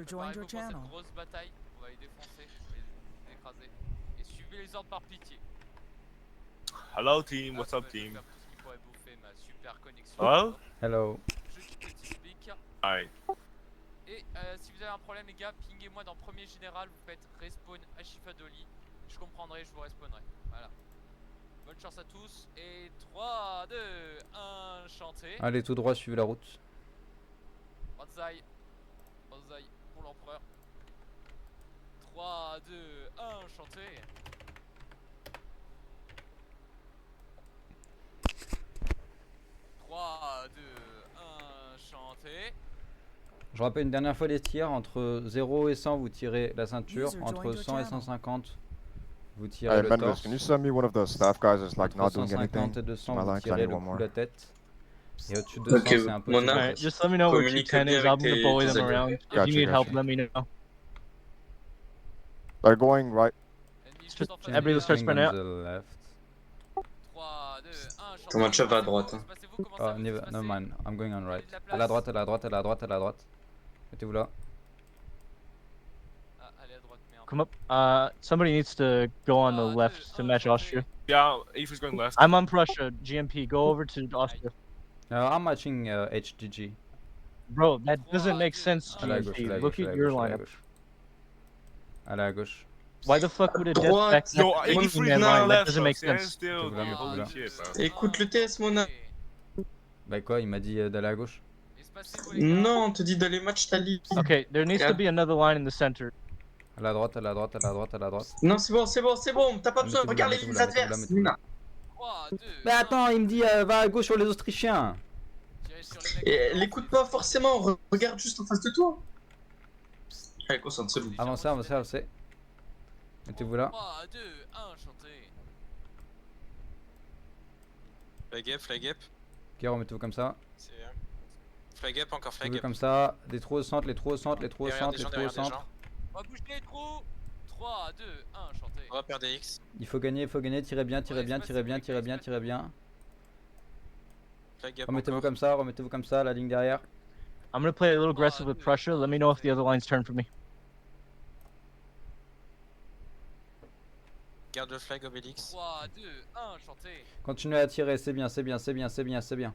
joined your Préparez-vous pour cette channel. grosse bataille. On va les défoncer, on va les écraser. Et suivez les ordres par pitié. Hello team, Hop, what's up je vais team? faire tout ce qui pourrait bouffer ma super connexion. Hello? Hello. Je t'explique. Alright. Et si vous avez un problème les gars, pinguez-moi dans premier général, vous faites respawn Ashifadoli. Je comprendrai, je vous respawnerai. Voilà. Bonne chance à tous. Et 3, 2, 1, chanté. Allez tout droit, suivez la route. Banzai. Banzai pour l'empereur. 3, 2, 1, chanté. Chanté. Je rappelle une dernière fois les tirs, entre 0 et 100 vous tirez la ceinture, User entre joined your 100 et channel. 150 vous tirez Hey, le Menvis, torse, can you send me one of the staff guys that's like entre not doing 150 anything? et 200 My vous line, 'cause I tirez need le one cou more. de la tête, et au-dessus de 200 Ok, c'est un peu Monarch. plus Alright, tête. just let me know where Communique Q10 bien is. I'm avec gonna tes bully them alliés. around. If Gotcha, you need help, gotcha. let me know. They're going right. Ennemi Just juste en face de everybody nous. starts Swing spreading on out. the left. 3, 2, 1, chanté. Ton match-up va à droite, hein. Espacez-vous, comment Oh, ça vous never espacez? mind, I'm going on right. de la À la place. droite, à la droite, à la droite, à la droite. Mettez-vous là. Ah, allez à droite, merde. Come up. Somebody needs to go on the 3, left 2, to 1, match chanté. Austria. Yeah, Aoife's going left. I'm on Prussia. GMP, go over to Austria. I'm matching HGG. Bro, that doesn't make sense, À la gauche, à GMP. la Look gauche, à at la your gauche, à la lineup. gauche. À la gauche. Why the fuck would a death Droite. back Yo, that Aoife's man not line? That left, doesn't bro. make Stand sense. still, Mettez-vous là, dude. mettez-vous là. Holy shit, bro. Écoute le TS, Mona. Bah quoi, il m'a dit d'aller à gauche. Espacez-vous, les gars. Non, on te dit d'aller match ta ligue. Okay, there needs to be another line in the center. À la droite, à la droite, à la droite, à la droite. Non, c'est bon, c'est bon, c'est bon. T'as pas besoin. Mettez-vous Regarde là, les lignes mettez-vous là, adverses. mettez-vous là, Mouna. 3, 2, Mais attends, il me dit va à gauche sur les Autrichiens. tirez sur les mecs. Et l'écoute pas forcément. Regarde juste en face de toi. Allez, concentre-toi. Avancez, avancez, avancez. Mettez-vous là. 3, 2, 1, chanté. Flag up, Ok, remettez-vous comme ça. c'est flag up, encore flag Mettez-vous up. comme ça. Des trous au centre, les trous au centre, les trous au Derrière centre, des les gens, trous au derrière des centre. gens. On va bouger les trous. 3, 2, 1, chanté. On va perdre des X. Il faut gagner, tirez bien, tirez bien, tirez bien, tirez bien, tirez bien. Flag up Remettez-vous encore. comme ça, la ligne derrière. I'm gonna play a little aggressive with Prussia. Let me know if the other lines turn for me. Garde le flag Obélix. 3, 2, 1, chanté. Continuez à tirer, c'est bien, c'est bien, c'est bien, c'est bien, c'est bien.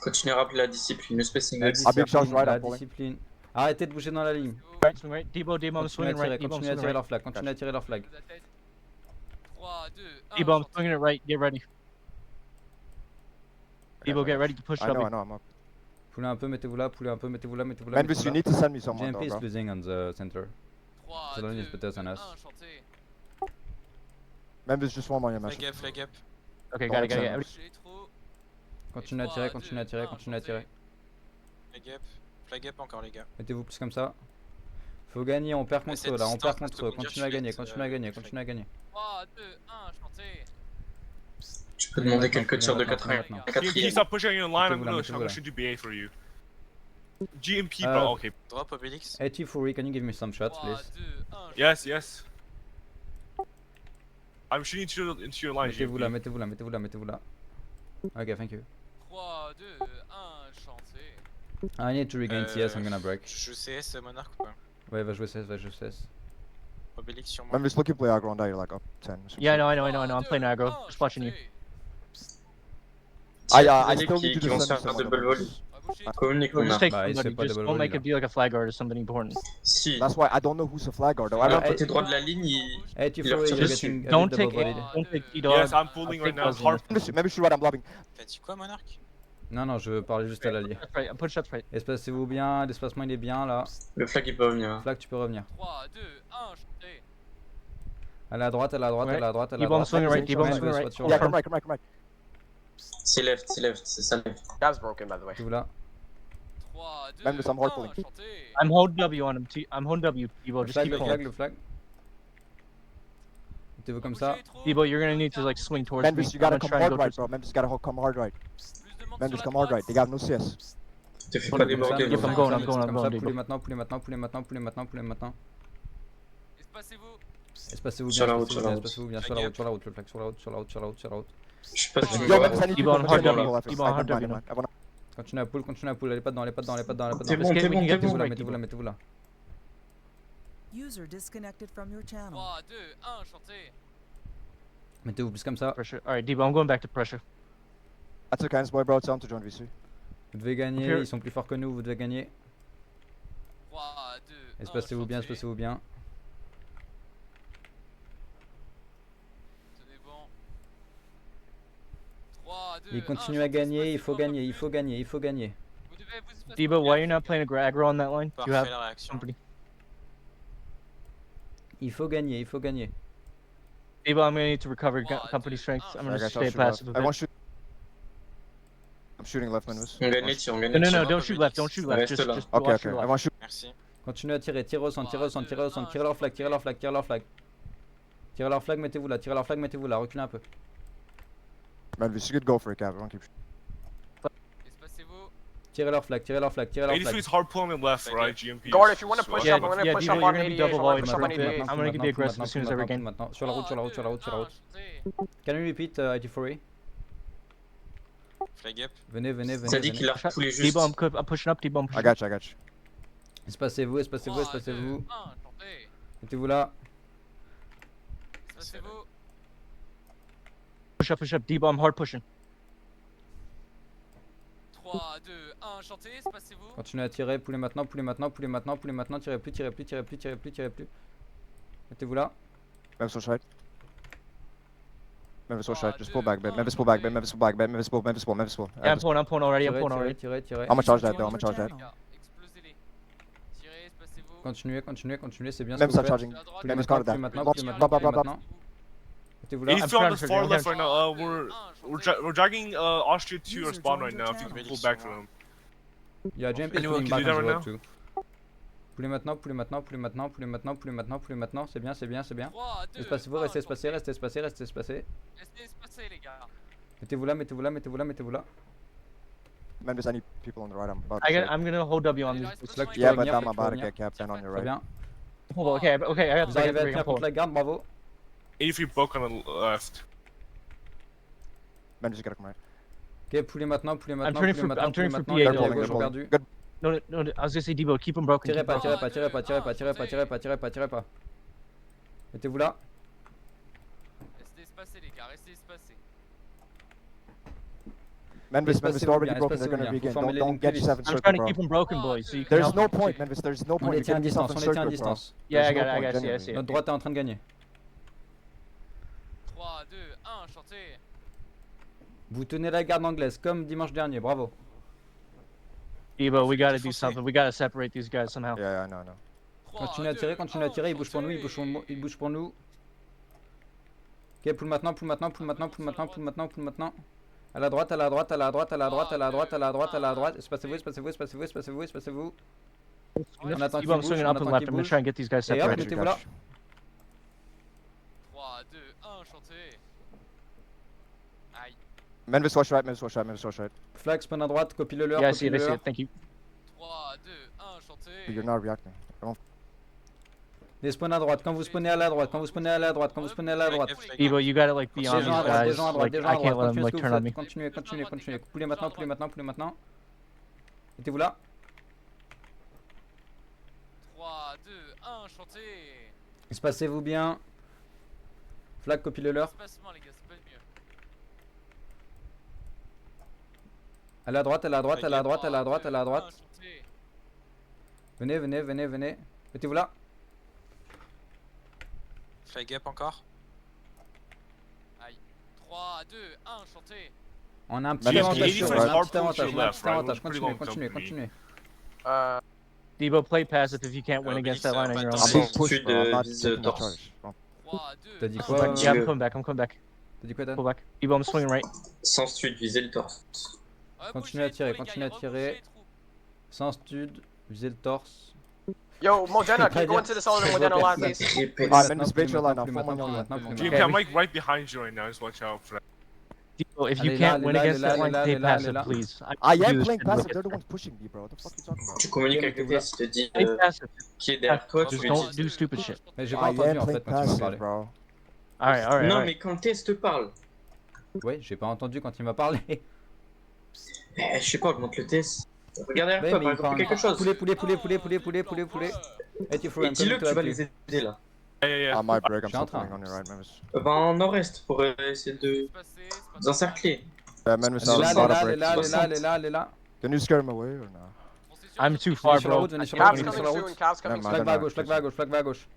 Continue à rappeler la discipline, le spacing. La big charge discipline, right, la I'm pulling. discipline. Arrêtez de bouger dans la ligne. Right, swing right. Debo, I'm Continuez swinging à tirer, right. Debo, I'm continuez à swinging tirer right. leur flag, continuez à tirer leur flag. De la tête. 3, 2, 1, Debo, I'm chanté. swinging it right. Get ready. Debo, get ready to push I know, up. I know, I'm up. Poulez un peu, mettez-vous là, poulez un peu, mettez-vous là, mettez-vous là. Menvis, mettez-vous you là. need to send me someone GMP though, is bro. losing on the center. 3, So don't 2, need to put us on 1, us. chanté. Memphis, just one more on your message. Flag up. Okay, got it, got it. Got it. Bouger les trous. Continuez à tirer, continuez à tirer, continuez à tirer. Flag up. Flag up encore les gars. Mettez-vous plus comme ça. Faut gagner, on perd contre cette eux là, on distance perd reste contre eux. au Continuez à milieu, gagner, je continuez à vais gagner, être, continuez à gagner. 3, 2, 1, chanté. Tu peux demander quelques tirs de maintenant, 4 maintenant. GMP, quatrième. stop pushing in line. I'm Mettez-vous là, gonna mettez-vous là. shoot BA for you. GMP, Uh, bro. Okay. Drop Obélix. Hey T-Fury, can you give me some shots 3, please? 2, 1, Yes, yes. I'm shooting into your line, Mettez-vous là, GMP. mettez-vous là, mettez-vous là, mettez-vous là. Ok, thank you. 3, 2, 1, chanté. I need to regain CS, I'm gonna break. Je CS Monarch ou pas? Ouais, va jouer CS, va jouer CS. Obélix sur moi. Memphis, look, you play aggro on that, you're like up 10. Yeah, I know. I'm playing aggro. Just watching you. I Désolé still need you qui to vont send se me faire someone. double volley. On va bouger les trous. Communique, Or Mona. just take Bah, il somebody. sait pas Just double don't volley, make là. it be like a flag guard or something important. Si. That's why I don't know who's a flag guard though. I Regarde don't. côté droit de la ligne, il... Hey Il leur T-Fury, tire you're dessus. getting a Don't bit take double it. volleyed. Don't take Yes, E-Dog. I'm pulling right now. I'll take Hard. Memphis, shoot right, I'm lobbing. T'as dit quoi Monarch? Non, non, je parlais juste à l'allié. That's right. I'm put shots right. Espacez-vous bien, l'espacement il est bien là. Le flag il peut revenir. Flag, tu peux revenir. 3, 2, 1, chanté. À la droite, à la droite, à la droite, à la Debo, I'm droite. swinging right. Debo, I'm Memphis, swinging right. what's your Yeah, line? come right. C'est left, c'est ça left. That's broken, by the way. Mettez-vous là. 3, 2, Memphis, I'm hard 1, pulling. chanté. I'm holding W on him. I'm holding W. Debo, Le just flag, keep le pulling. flag, le flag. Mettez-vous comme ça. Debo, you're gonna need to like swing towards me. Memphis, you I'm gotta gonna come try and hard go right, towards. bro. Memphis gotta come hard right. Plus de monde Memphis, sur come la hard right. droite. They got no CS. Te fais Poulez pas comme ça, déborder. mettez-vous Yep, I'm comme going, ça, I'm going, mettez-vous I'm comme ça. going, Poulez Debo. maintenant, poulez maintenant, poulez maintenant, poulez maintenant, poulez maintenant. Espacez-vous. Espacez-vous Sur bien, la route, espacez-vous sur la bien, route. espacez-vous bien, sur la route, sur la route, le flag, sur la route, sur la route, sur la route, sur la route. Je sais pas si tu me Yo, vois. Memphis, I need Debo on people hard to W. left. Debo on hard Never mind, W now. never mind. Continuez à pull, allez pas dedans, allez pas dedans, allez pas dedans, allez pas T'es dedans. bon, t'es bon, t'es Mettez-vous bon. là, mettez-vous là, mettez-vous là. User disconnected from your channel. 3, 2, 1, chantez. Mettez-vous plus comme ça. Pressure. Alright, Debo, I'm going back to pressure. I took hands, boy, bro. Tell him to join VC. Vous devez gagner, Ok. ils sont plus forts que nous, vous devez gagner. 3, 2, 1, Espacez-vous bien, chantez. espacez-vous bien. Tenez bon. 3, 2, Il continue à gagner, il faut gagner, il faut gagner, il faut gagner. Vous devez vous espacer Debo, bien, why you les not gars. playing aggro on that line? You Parfait have la réaction. company. Il faut gagner, il faut gagner. Debo, I'm gonna need to recover Trois, company deux, strength. un. I'm I gonna got stay shoot left. passive a I bit. won't shoot. I'm shooting left, Manvis. On gagne les tirs, on gagne No, les no, tirs. no, don't shoot left, don't shoot left. Reste Just, là. just Okay, watch okay. your I left. want shoot. Merci. Continuez à tirer, tirez au centre, tirez au centre, tirez au centre, 3, tirez leur flag, tirez leur flag, tirez leur flag. Tirez leur flag, mettez-vous là, tirez leur flag, mettez-vous là, reculez un peu. Manvis, you could go for it, Cap. I won't keep shooting. Espacez-vous. Tirez leur flag, tirez leur flag, tirez leur 83 flag. is hard pulling it left, Thank you. right? GMP. Guard, is if you wanna push swell. up, I'm gonna Yeah, push Debo, up you're on gonna be 88, double I'm gonna void push up on maintenant. 88. I'm gonna be aggressive as soon as I regain. Maintenant, sur la route, sur la route, sur la route, sur la route. 3, 2, 1, chantez. Can you repeat IT4A? Flag up. Venez, venez, venez. Ça dit venez. qu'il a repoulé juste. Debo, I'm pushing up. Debo, I'm I pushing up. got you, I got you. Espacez-vous, espacez-vous, 3, 2, espacez-vous. 1, chantez. Mettez-vous là. Espacez-vous. Push up. Debo, I'm hard pushing. 3, 2, 1, chantez. Espacez-vous. Continuez à tirer, poulez maintenant, poulez maintenant, poulez maintenant, poulez maintenant, tirez plus, tirez plus, tirez plus, tirez plus, tirez plus. Mettez-vous là. Memphis will shite. Memphis will Ah, shite. Just pull back, dude. babe. Memphis pull back, babe. Memphis pull back, babe. Memphis pull, Memphis pull, Memphis pull. Yeah, I'm pulling already. I'm Tirez, pulling tirez, already. tirez, tirez. I'm gonna charge that, User though. I'm gonna charge that. joined your Les gars, explosez-les. Tirez, espacez-vous. Continuez, continuez, continuez, c'est bien ce Même que ça vous faites. charging. À droite, Plus Même maintenant, score plus that. maintenant, Bop, plus bop, maintenant, bop, plus bop, bop. maintenant. Mettez-vous là. 83 on the trying to far figure left out. right now. We're dragging Austria to your User spawn joined right your now. If you channel. can pull back to them. Yeah, JMP is Anyone pulling can back do that on the right road too. Poulez maintenant, poulez maintenant, poulez maintenant, poulez maintenant, poulez maintenant, poulez maintenant. C'est bien, c'est bien, c'est bien. 3, 2, Espacez-vous, restez espacés, restez espacés, restez espacés. Restez espacés, les gars. Mettez-vous là, mettez-vous là, mettez-vous là, mettez-vous là. Memphis, I need people on the right. I'm about to I got. shite. I'm gonna hold W on Allez, these. reste C'est là que tu Yeah, vas but venir, I'm tu vas about to venir. get capped in on your Très right. bien. Hold on. Okay, I got Vous the arrivez à second tenir I'm contre pulling. la garde, bravo. 83 broke on the left. Memphis, you gotta come right. Ok, poulez maintenant, poulez maintenant, turning poulez for- maintenant, I'm turning poulez for maintenant. PA, Gauche, They're though. pulling, gauche, they're au pulling. perdu. Good. No, I was gonna say Debo, keep him broken. Tirez keep pas, him broken. tirez pas, tirez pas, tirez pas, tirez pas, tirez pas, tirez pas, tirez pas. Mettez-vous là. Restez espacés, les gars. Restez espacés. Memphis, Espacez-vous they're already bien, broken. They're espacez-vous gonna bien. regain. Faut former Don't, les don't lignes get plus yourself in I'm circle, trying to bro. keep him broken, boys. So you can There's help. no point, Memphis. There's no On point. les You're tient à getting yourself distance, in on les tient à circle, bro. distance. Yeah, I There's got no it. I point, got it. I genuinely. see it. Notre droite est en train de gagner. 3, 2, 1, chantez. Vous tenez la garde anglaise comme dimanche dernier, bravo. Debo, we gotta do Foncé. something. We gotta separate these guys somehow. Yeah, yeah, I know, I know. 3, Continuez à tirer, continuez à tirer, il bouge pour nous, il bouge pour nous, il bouge pour nous. Ok, poule maintenant, poule maintenant, poule maintenant, poule maintenant, poule maintenant, poule maintenant. À la droite, à la droite, à la droite, à la droite, à la droite, à la droite, à la droite. Espacez-vous, espacez-vous, espacez-vous, espacez-vous, espacez-vous. On attend qu'il Debo, I'm bouge, swinging on up and attend left. qu'il I'm gonna bouge. try and get these guys Et hop, separated. mettez-vous là. 3, 2, 1, chantez. Aïe. Memphis, watch right. Memphis, watch right. Memphis, watch right. Flag spawn à droite, copie le leur, Yeah, I see copie it. I le see leur. it. Thank you. 3, 2, 1, chantez. You're not reacting. Les spawn à droite, quand vous spawnez à la droite, quand vous spawnez à la droite, quand vous spawnez à la droite. Debo, you gotta like be Des on gens à these droite, des guys. gens à droite, Like des gens I à can't droite. let them Continuez ce like que vous turn on me. faites. Continuez, continuez, continuez. Poulez maintenant, poulez maintenant, poulez maintenant. Mettez-vous là. 3, 2, 1, chantez. Espacez-vous bien. Flag, copie le leur. Espacement, les gars, c'est pas le mieux. À la droite, à la droite, à la droite, à la droite, à la 3, 2, 1, droite. chantez. Venez, venez, venez, venez. Mettez-vous là. Flag up encore. 3, 2, 1, chantez. On a un petit Madame, avantage il sur faut eux, on a un hard petit pull avantage, to on a un left, petit right? avantage. We're pretty Continuez, long continuez, company. continuez. Debo, play passive if you can't win Oh, against Felix, that line on your own. pas I'm de being pushed, bro. I'm not Vise taking the torse. charge. Bon. 3, 2, T'as dit 1, quoi, chantez. Yeah, I'm coming back. I'm coming back. T'as dit quoi, Dan? Pull back. Debo, I'm swinging right. Sans stud, viser le torse. Rebouchez Continuez à les tirer, trous, les gars, continuez à rebouchez tirer. les trous. Sans stud, visez le torse. Yo, Modena, can you go into the solid and Modena line, please? Répète. Ah, ça. Memphis, bait your line now. Plus Form on maintenant, your plus line. maintenant, plus GMP, maintenant. I'm like right behind you right now. Just watch out for that. Debo, if you Allez, can't là, win là, against là, that line, là, play là, là, passive, là. please. I do am this playing shit passive. wicked. They're the ones pushing me, bro. What the fuck are you talking about? Tu communiques Ok, avec le mettez-vous là. PS, il te dit Play passive. qui est derrière toi, tu Just lui don't dis. do stupid shit. Mais j'ai I pas entendu am en fait playing quand tu m'as passive, parlé. bro. Alright, alright, Non, alright. mais quand Test te parle. Ouais, j'ai pas entendu quand il m'a parlé. Je sais pas, augmente le TS. Regardez derrière Ouais, toi, mais par il exemple, prend quelque chose. poulet. Et tu Et dis-le que tu vas les aider là. Yeah, yeah, I might break, I'm Je suis en still pulling train. on your right, Memphis. Va en nord-est pour essayer de vous encercler. Memphis, Elle est là, I'm elle est about là, to elle est break. là, elle est là, elle est là, elle est là. Can you scare him away or no? I'm too Venez far, sur la bro. route, venez sur I la can't route, Caps venez even- sur coming la route. soon. Caps coming Never soon. mind. Flag va à gauche, flag va à gauche, flag va à gauche.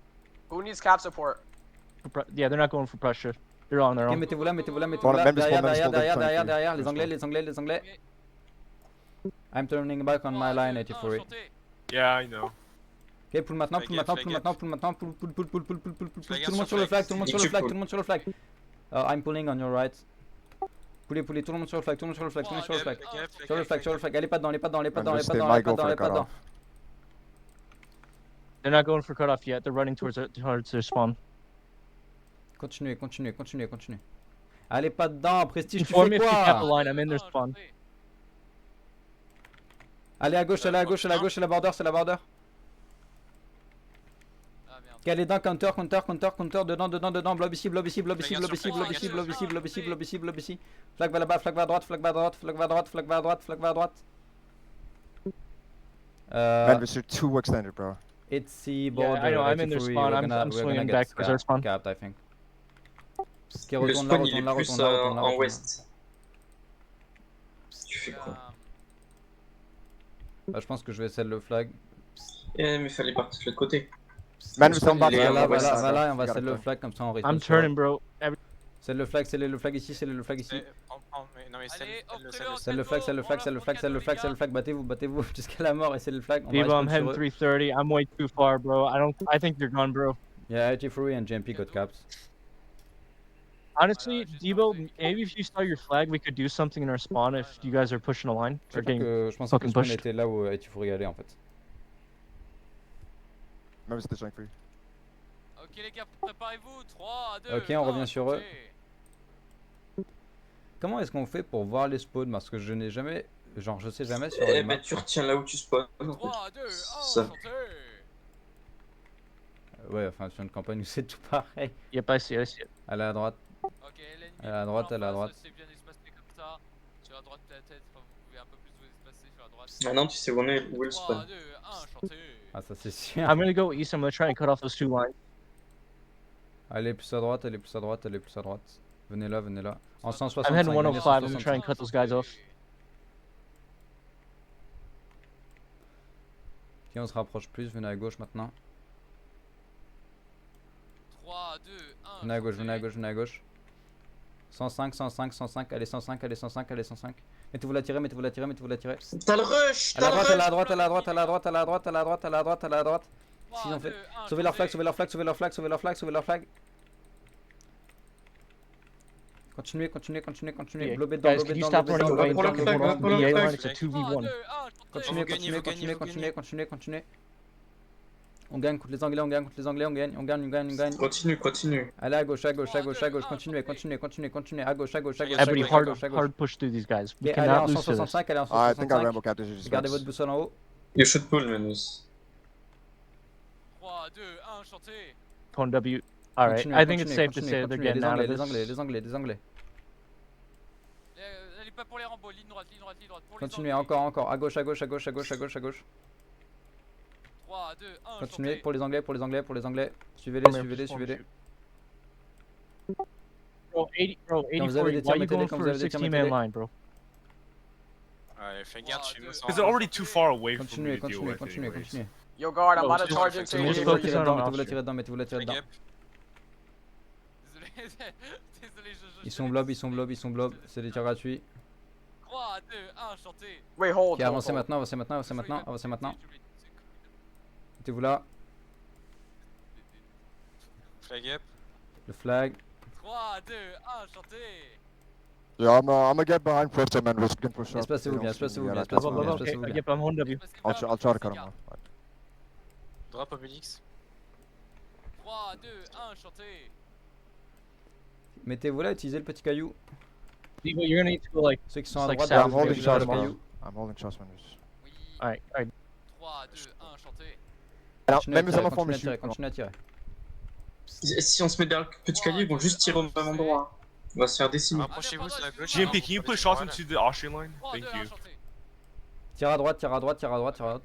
Who needs cap support? Yeah, they're not going for pressure. They're on their Ok, own. mettez-vous là, mettez-vous là, Bon, mettez-vous là. même Derrière, spawn, même derrière, spawn, derrière, même derrière, spawn. derrière. Les Même anglais, spawn. les anglais, les anglais. I'm turning back on my line, 84. yeah, I know. Ok, pull maintenant, Flag pull gap, maintenant, flag pull gap. maintenant, pull maintenant, pull. Flag Tout le monde gap sur le sur flag, tout le monde sur le Et tu flag, pull. tout le monde sur le flag. I'm pulling on your right. Pullez, tout le monde sur le flag, tout le monde sur le flag, tout le monde sur le flag. Sur le flag, sur le flag. Allez pas dedans, allez pas dedans, allez pas dedans, allez Memphis, pas they dedans, might allez pas go dedans, for allez a pas dedans. cutoff. They're not going for cutoff yet. They're running towards their spawn. Continuez, continuez, continuez, continuez. Allez pas dedans, Prestige, tu Inform fais me if you cap the quoi? line. I'm in their spawn. Allez à gauche, allez à gauche, allez à gauche, c'est la border, c'est la border. Ah merde. Ok, allez dedans, counter, dedans, blob ici, blob ici, blob ici, Fais blob gaffe ici, sur blob flag, ici, fais blob gaffe ici, sur blob ici, flag. blob ici, blob ici. Flag va là-bas, flag va à droite, flag va à droite, flag va à droite, flag va à droite, flag va à droite. Memphis, you're too extended, bro. It's the Yeah, border. I know, I'm in their 83, spawn. we're I'm gonna swinging get back towards our spawn. capped, I think. Ok, Le retourne là, spawn il est retourne là, plus retourne là, retourne là, en retourne là. ouest. Tu fais quoi? Bah, je pense que je vais sell le flag. Eh, mais fallait partir de l'autre côté. Memphis, spawn, I'm about il to est go Voilà, en ouest, west voilà, side, voilà, bro. on va You gotta sell le turn. flag comme ça on I'm risque. turning, bro. Sell le flag, sell le flag ici, sell le flag ici. Non mais c'est Allez, le offrez-le. Sell le flag, sell le flag, sell le flag, sell le flag, sell le flag, battez-vous jusqu'à la mort et c'est le flag. On va Diva, I'm respawn heading sur eux. 330. I'm way too far, bro. I think you're gone, bro. Yeah, 83 and JMP got caps. Honestly, juste Debo, parfait. maybe if you start your flag, we could do something in our spawn if you guys are pushing a line. Je Or getting pensais que le fucking spawn pushed. était là où 84 y allait en fait. Memphis, they're showing free. Ok les gars, préparez-vous. 3, 2, Ok, on revient sur eux. Comment est-ce qu'on fait pour voir les spawns? Parce que je n'ai jamais. Genre, je sais jamais sur les Eh maps. ben tu retiens là où tu spawns. en fait. 3, 2, 1, Ça. enchanté. Ouais, enfin, sur une campagne où c'est tout pareil. Yep, I see it. Elle est à droite. Ok, l'ennemi. Elle est à droite, en elle est à face, droite. C'est bien espacé comme ça. Sur la droite de la tête, enfin, vous pouvez un peu plus vous espacer sur la droite. Maintenant tu sais où on est, où est le 3, spawn. 2, 1, enchanté. Ah, ça c'est sûr. I'm gonna go east. I'm gonna try and cut off those two lines. Elle est plus à droite, elle est plus à droite, elle est plus à droite. Venez là, venez là. En I'm 165. heading venez 105. I'm 165. gonna try and cut those guys off. Ok, on se rapproche plus, venez à gauche maintenant. 3, 2, 1. Venez à gauche, venez à gauche, venez à gauche. 105, 105, 105, allez 105, allez 105, allez 105. Mettez-vous la tirer, mettez-vous la tirer, mettez-vous la tirer. T'as le rush! À la T'as le droite, à la rush! droite, à la droite, à la droite, à la droite, à la droite, à la droite, à la droite. S'ils ont fait. Sauvez leur flag, sauvez leur flag, sauvez leur flag, sauvez leur flag, sauvez leur flag. Continuez, continuez, continuez, continuez. Yeah, Blobez dedans, guys, blobez could you dedans, stop blobez running dedans, away pour and le jump flag, over pour the le EA flag. line? It's a 2v1. Continuez, Vous gagnez, continuez, vous continuez, gagnez, continuez, continuez, continuez. On gagne contre les Anglais, on gagne contre les Anglais, on gagne, on gagne, on gagne, on gagne. Continue, continue. Allez à gauche, à gauche, à gauche, à gauche, continuez, continuez, continuez, continuez. À gauche, à gauche, à gauche, à Everybody gauche, à hard, gauche, à gauche. hard push through these guys. We Ok, allez en cannot lose to this. 165, allez en I think I 165. Rambo capped this. Just Gardez votre boussole en haut. You should pull, Manus. 3, 2, 1, enchanté. Tone W. Alright, Continuez, I think it's continuez, safe to continuez, say they're continuez. getting Les out Anglais, of les this. Anglais, les Anglais, les Anglais. Allez pas pour les Rambo, ligne droite, ligne droite, ligne droite. Pour les Continuez, Anglais. encore, encore. À gauche, à gauche, à gauche, à gauche, à gauche, à gauche. 3, 2, 1, Continuez enchanté. pour les Anglais, pour les Anglais, pour les Anglais. Suivez-les, Come here, suivez-les, just one suivez-les. shoot. Bro, 80, bro, Quand vous avez des 84, tirs, why you mettez-les, going quand for vous a avez des tirs, 16-man mettez-les. line, bro? Ouais, fais gaffe, je suis innocent. Because they're already too far away from me Continuez, to deal continuez, with continuez, anyways. continuez. Yo, guard, I'm Oh, about to just- charge into just you. Mettez-vous la focus tirer on dedans, our mettez-vous la option. tirer dedans, mettez-vous la tirer Fais dedans. gap. Désolé, désolé, je. Ils sont blob, ils sont blob, ils sont blob. C'est des tirs gratuits. 3, 2, 1, enchanté. Wait, hold. Ok, avancez maintenant, avancez maintenant, avancez maintenant, avancez maintenant. Mettez-vous là. Flag gap. Le flag. 3, 2, 1, enchanté. Yeah, I'm gonna get behind pressure, man. We're gonna push up. Espacez-vous They bien, don't see espacez-vous me, bien, yeah, espacez-vous that's bien, fine. Okay, espacez-vous bien. yep, I'm on W. I'll try to cut him off. Drop Obélix. 3, 2, 1, enchanté. Mettez-vous là, utilisez le petit caillou. Diva, you're gonna need to go like. Ceux qui sont à Like droite, ça, Yeah, vous I'm holding utilisez le shots, caillou. man. I'm holding shots, man. Oui. Alright, alright. 3, 2, 1, enchanté. Alors, Continuez à même tirer, ça m'a continuez à formé tirer, continuez à tirer. Si on se met derrière le petit calibre, ils vont juste tirer au même endroit. On va se faire décimer. Rapprochez-vous sur la gauche. GMP, can you push off into the Austrian line? 3, 2, Thank 1, you. chanté. Tire à droite, tire à droite, tire à droite, tire à droite.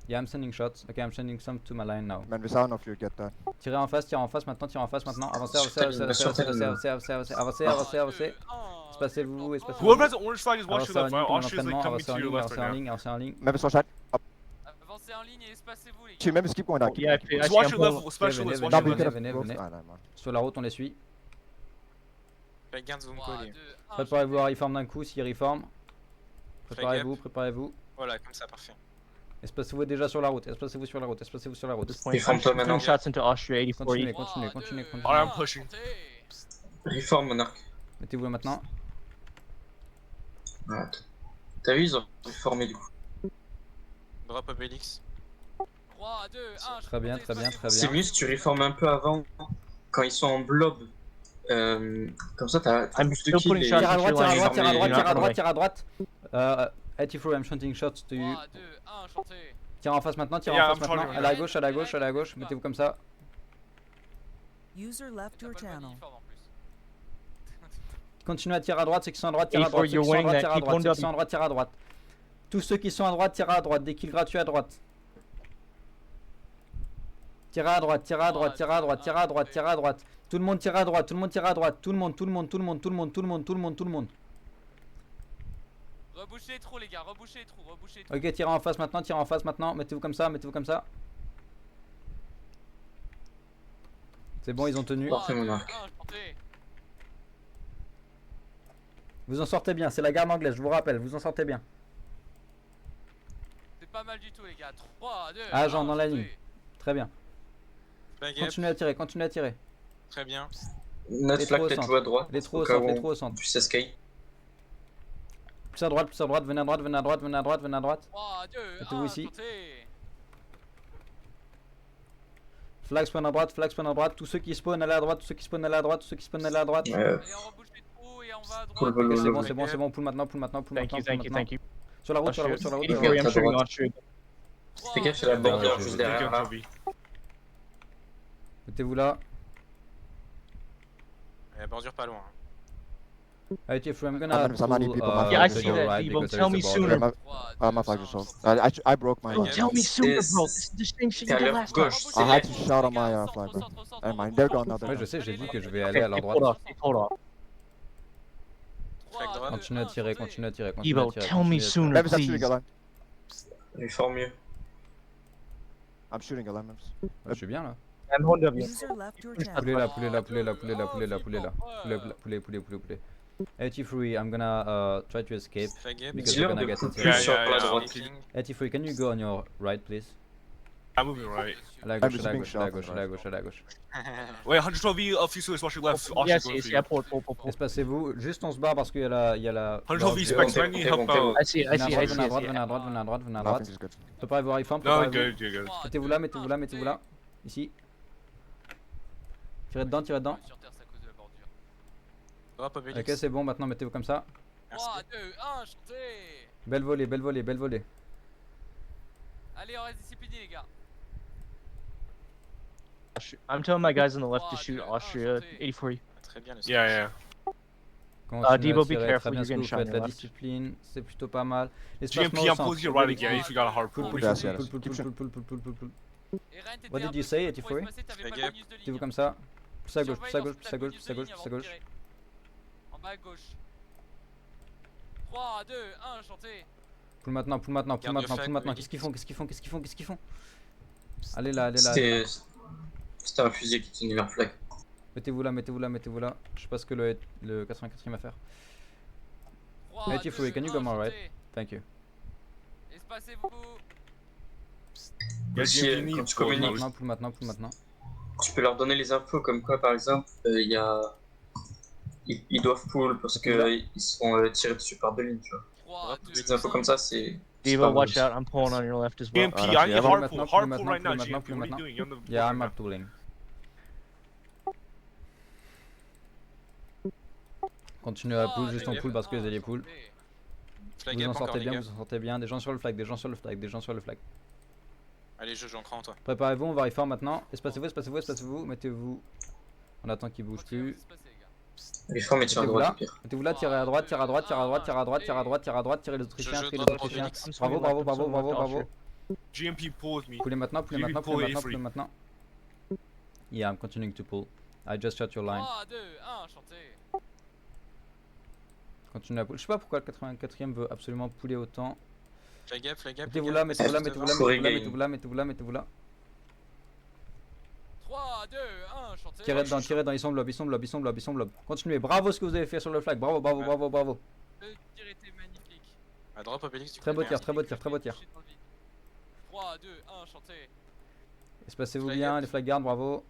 Yeah, I'm sending shots. Okay, I'm sending some to my line now. Man, I don't know if you get that. Tirez en face maintenant, tirez en face maintenant. Avancez, Sur avancez, ta avancez, ligne, avancez, sur ta avancez, ligne. avancez, avancez, avancez, avancez, 3, avancez, 2, avancez. 1, Espacez-vous, espacez-vous. Whoever has the orange flag is watching Avancez en left. ligne, tout le monde Austria's like entraînement, coming avancez en to your ligne, left avancez en right now. ligne, avancez en ligne. Memphis, watch that. Up. Avancez en ligne et espacez-vous, les gars. Two, Memphis, keep going down. Keep Yeah, going, keep actually, Just watch I'm your pulling. left specialist. venez, Watch your going. left. Double, venez, get up. venez. Ah, non, man. Sur la route, on les suit. Flagards, vous me 3, collez. 2, 1, Préparez-vous à reform d'un coup s'il reform. Flag Préparez-vous, up. préparez-vous. Voilà, comme ça, parfait. Espacez-vous déjà sur la route, espacez-vous sur la route, espacez-vous sur la route. This point. Reform I'm toi shooting maintenant. shots into Austria 84 Continuez, east. continuez, continuez, continuez. Alright, I'm pushing. Réforme, Monarque. Mettez-vous là maintenant. Voilà. T'as vu, ils ont réformé du coup. Drop Obélix. 3, 2, 1, Très bien, très bien, très C'est bien. mieux si tu réformes un peu avant, quand ils sont en blob. Comme ça, t'as I'm plus de still putting kills. shots Tire à into droite, your tire à line. droite, tire à droite, tire à You're not droite, tire à droite. 84, I'm shooting shots to you. 3, 2, 1, chanté. Tire en face maintenant, tire Yeah, en I'm face maintenant. charging. À la gauche, à la gauche, à la gauche. Mettez-vous comme ça. User left T'as your pas le bon channel. uniforme en plus. Continuez à tirer à droite, ceux qui sont à droite, tirent à 84, droite, ceux qui you're sont à winning droite, that. tirent à Keep droite, on ceux qui sont up. à droite, tirent à droite. Tous ceux qui sont à droite, tirent à droite, des kills gratuits à droite. Tirez à droite, tirez à droite, tirez à droite, tirez à droite, tirez à droite. Tout le monde tire à droite, tout le monde tire à droite, tout le monde, tout le monde, tout le monde, tout le monde, tout le monde, tout le monde, tout le monde. Rebouchez les trous, les gars, rebouchez les trous, rebouchez les trous. Ok, tirez en face maintenant, tirez en face maintenant. Mettez-vous comme ça, mettez-vous comme ça. C'est bon, ils ont tenu. Parfait, 3, 2, Monarque. 1, chanté. Vous en sortez bien, c'est la garde anglaise, je vous rappelle, vous en sortez bien. C'est pas mal du tout, les gars. 3, 2, Agent 1, dans la chanté. ligne. Très bien. Flag up. Continuez à tirer, continuez à tirer. Très bien. Notre Les flag trous au peut-être centre. jouer à droite. Les trous au au cas centre, où les on trous au centre. puisse escape. Plus à droite, venez à droite, venez à droite, venez à droite, venez à droite. 3, 2, Mettez-vous 1, ici. chanté. Flag spawn à droite, flag spawn à droite. Tous ceux qui spawnent allez à droite, tous ceux qui spawnent allez à droite, tous ceux qui spawnent allez à droite. Ouais. Allez, on rebouche les trous et on va à Cool, droite. cool, Ok, cool. c'est bon, c'est bon, c'est bon. Poule maintenant, poule maintenant, poule Thank maintenant, you, poule thank you, maintenant. thank you. Sur la route, sur la route, sur la route. sur la 84, route. I'm shooting droite. Austria. Fais gaffe, c'est la bordure Ouais, juste je- derrière là. Mettez-vous là. La bordure pas loin. Alright, if I'm I'm gonna not- I'm not pull, people, my Yeah, I flag see is that, over. Debo. because Tell there me is a sooner. border. 3, My 2, flag 1, is off. chanté. I broke my Oh, line. Tell me sooner, C'est- bro. This is the same shit T'es à you did leur last time. gauche. Rebouchez I les had trous, to shout on les gars, my, centre, flag, bro. centre, centre, Never mind, rebouchez they're les going trous. now, they're Ouais, going. je sais, j'ai dit que je vais Okay, aller à leur keep droite. hold off, keep hold off. 3, 2, Continuez à 1, tirer, chanté. continuez à tirer, continuez à Evo, tirer. tell me continuez à tirer. sooner, Memphis, I'm shooting please. a line. Réforme mieux. I'm shooting a line, Memphis. Ouais, je suis bien là. I'm holding up. User left your channel. Poulet là, poulet là, poulet là, poulet là, poulet là, poulet là. Poulet, poulet, poulet, poulet. 83, I'm gonna try to escape. Flag up. Because Dis-leur you're gonna de get plus into sur Yeah, la yeah, droite. Sleeping. 83, can you go on your right, please? I'm moving right. À la I'm gauche, just à la being gauche, à la sharp, gauche, à la gauche, à la gauche. Wait, 112 a few suits watching left. Austria Yes, going yes, for yeah, you. pull. Espacez-vous, juste on se barre parce qu'il y a la... 112 c'est specs, bon, man, c'est need bon, help c'est bon. out. I see it, I Venez à see it, I droite, see venez à it. droite, Yeah. venez à droite, venez à droite, venez à Nothing droite. is good. Préparez-vous à reform, No, préparez-vous. good, you're good. Mettez-vous là, mettez-vous là, mettez-vous là. Ici. Tirez dedans, tirez dedans. Sur terre, c'est à cause de la bordure. Drop Obélix. Ok, c'est bon, maintenant mettez-vous comme ça. 3, 2, 1, chanté. Belle volée, belle volée, belle volée. Allez, on reste disciplinés, les gars. I'm telling my guys on the left to Oh, shoot dude, Austria enchanté. 84. Très bien le Yeah, yeah. Continuez à Debo, be tirer, careful, très bien you're ce que getting vous shot on faites, your la left. discipline, c'est plutôt pas mal. L'espacement GMP, au I'm centre. pulling you right again if you got a hard Pull, pull. pull, Yes, pull, yes. pull, pull, Keep pull, pull, pull, pull, pull, pull. Et Ryan, t'étais What did un you peu say, trop 84? espacé, t'avais Fais pas le gaffe. bonus de ligne. Mettez-vous comme ça. Plus à gauche, plus à Surveille gauche, dans plus à ta gauche, bonus plus à de gauche, ligne plus à avant de gauche. tirer. En bas à gauche. 3, 2, 1, chanté. Pull maintenant, pull maintenant, pull Garde le maintenant, flag, pull maintenant. Obélix. Qu'est-ce qu'ils font, qu'est-ce qu'ils font, qu'est-ce qu'ils font, qu'est-ce qu'ils font? Allez là, allez là. Allez là. C'était un fusil qui tenait leur flag. Mettez-vous là, mettez-vous là, mettez-vous là. Je sais pas ce que le 84e va faire. 3, Hey, Tifui, can you go more right? chanté. Thank you. Espacez-vous. Yeah, Aussi, GMP quand needs tu pull. communiques, Maintenant, pull maintenant, pull maintenant. tu peux leur donner les infos comme quoi, par exemple, il y a... Ils doivent pull parce qu'ils sont tirés dessus par deux lignes, tu vois. 3, 2, Des infos comme ça, c'est... c'est Debo, pas watch bon. out, I'm pulling on your left as well. GMP, Ah, I là, need c'est hard maintenant, pull. plus Hard pull maintenant, right now, plus GMP. maintenant, What are you plus doing? You're on the Yeah, board I'm right not pulling. Continuez à pull, juste en pull parce que vous allez pull. Flag Vous en up encore, sortez les bien, gars. vous en sortez bien. Des gens sur le flag, des gens sur le flag, des gens sur le flag. Allez, Jojo, on croit en toi. Préparez-vous, on va reform maintenant. Espacez-vous, espacez-vous, espacez-vous. Mettez-vous. On attend qu'il bouge plus. Reform et tire à Mettez-vous droite là. au pire. Mettez-vous là, tirez à droite, tirez à droite, tirez à droite, tirez à droite, tirez à droite, tirez à droite, tirez les Autrichiens, Je tirez les drop Autrichiens. Obélix. Bravo, bravo, bravo, bravo, bravo. GMP pull with me. Poulez maintenant, poulez Maybe maintenant, pull poulez A maintenant, free. poulez maintenant. Yeah, I'm continuing to pull. I just shot your line. 3, 2, 1, chanté. Continue à pull. Je sais pas pourquoi le 84ème veut absolument pouler autant. Flag gap, flag gap. Mettez-vous là, mettez-vous là, mettez-vous là, Faut mettez-vous là, regain. mettez-vous là, mettez-vous là, mettez-vous là. 3, 2, 1, chanté. Tirez dedans, ils sont blob, ils sont blob, ils sont blob, ils sont blob. Continuez, bravo ce que vous avez fait sur le flag, bravo, bravo, bravo, bravo. Le tir était magnifique. Ah, drop Obélix, du coup. Très beau merde. tir, très beau tir, très beau tir. 3, 2, 1, chanté. Espacez-vous Flag bien, guard. les flag guards, bravo.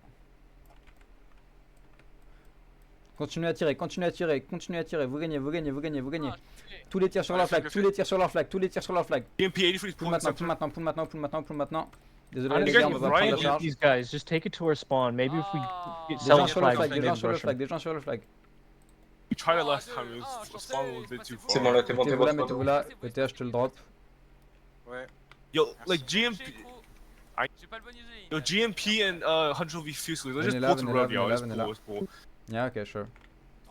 Continuez à tirer, continuez à tirer, continuez à tirer, vous gagnez, vous gagnez, vous gagnez, vous gagnez. Tous les tirs sur Ouais, leur flag, flag, le tous flag. les tirs sur leur flag, tous les tirs sur leur flag. GMP 83 is Pull pulling maintenant, pull center. maintenant, pull maintenant, pull maintenant, pull maintenant. Désolé I'm les guys gars, on with va pas prendre la Ryan, charge. These guys, just take it to our spawn. Maybe if we get Des sell gens the sur le flag, flag, we des can gens maybe sur le rush flag, them. des gens sur le flag. We tried it last time, it was spawn a bit too C'est far. bon là, t'es bon, t'es Mettez-vous bon. là, c'est bon. mettez-vous là. ETH, je te le drop. Ouais. Yo, like GMP, J'ai pas le bon using. yo, GMP and Huncho v Fusiliers, let's just Venez là, pull to venez là, road, yo. venez là, Let's venez pull, là. let's pull. Yeah, ok, sure.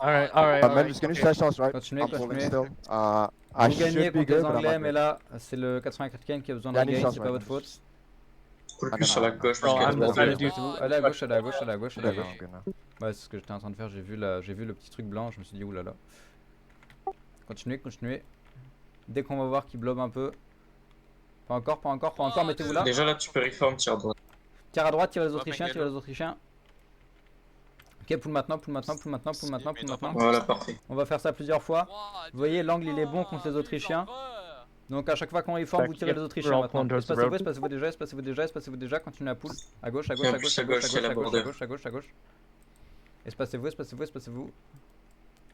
Alright, alright, Man, alright. just finish okay. that shots, right? Continuez, I'm pulling continuez. still. I Vous should gagnez be contre les good, but I'm Anglais, not mais good. là, c'est le 84ème qui a besoin Yeah, d'un I need gain, shots c'est pas right votre now. faute. Pull plus sur la gauche parce Bro, qu'il y a I'm le trying to bordel. do- Allez à gauche, allez à gauche, allez à gauche, allez à Okay, gauche. I'm good now. Ouais, c'est ce que j'étais en train de faire, j'ai vu le petit truc blanc, je me suis dit oulala. Continuez, continuez. Dès qu'on va voir qu'il blobe un peu. Pas encore, pas encore, pas encore, mettez-vous là. Déjà là, tu peux reform, tire à droite. Tire à droite, tire les Drop Autrichiens, and tire les Autrichiens. Ok, pull maintenant, pull maintenant, pull maintenant, pull maintenant, pull maintenant. Voilà, parfait. On va faire ça plusieurs fois. 3, Vous voyez, l'angle il est bon contre les Autrichiens. Donc à chaque fois qu'on reform, vous tirez les Autrichiens We're all maintenant. pulling towards the Espacez-vous, road. espacez-vous déjà, espacez-vous déjà, espacez-vous déjà, continuez à pull. À gauche, à gauche, Et en à plus, gauche, à à gauche, gauche, à il y a gauche, la à gauche, à border. gauche, à gauche, à gauche. Espacez-vous, espacez-vous, espacez-vous.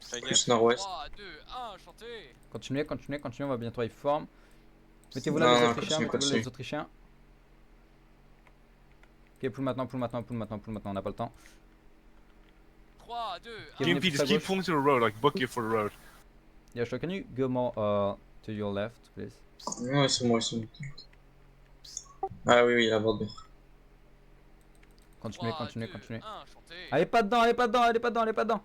Flag gap. Plus nord-ouest. 3, 2, 1, chanté. Continuez, continuez, continuez, on va bientôt reform. Mettez-vous là Non, les non, Autrichiens, continue, mettez-vous là les continue. Autrichiens. Ok, pull maintenant, pull maintenant, pull maintenant, pull maintenant, on n'a pas le temps. 3, 2, 1. Ok, GMP, plus just à keep gauche. pulling to the road, like book it for the road. Yeah, sure, can you go more to your left, please? Non, ils sont bons, ils sont bons. Ah oui, oui, la border. Continuez, 3, continuez, 2, continuez. 1, chanté. Allez pas dedans, allez pas dedans, allez pas dedans, allez pas dedans.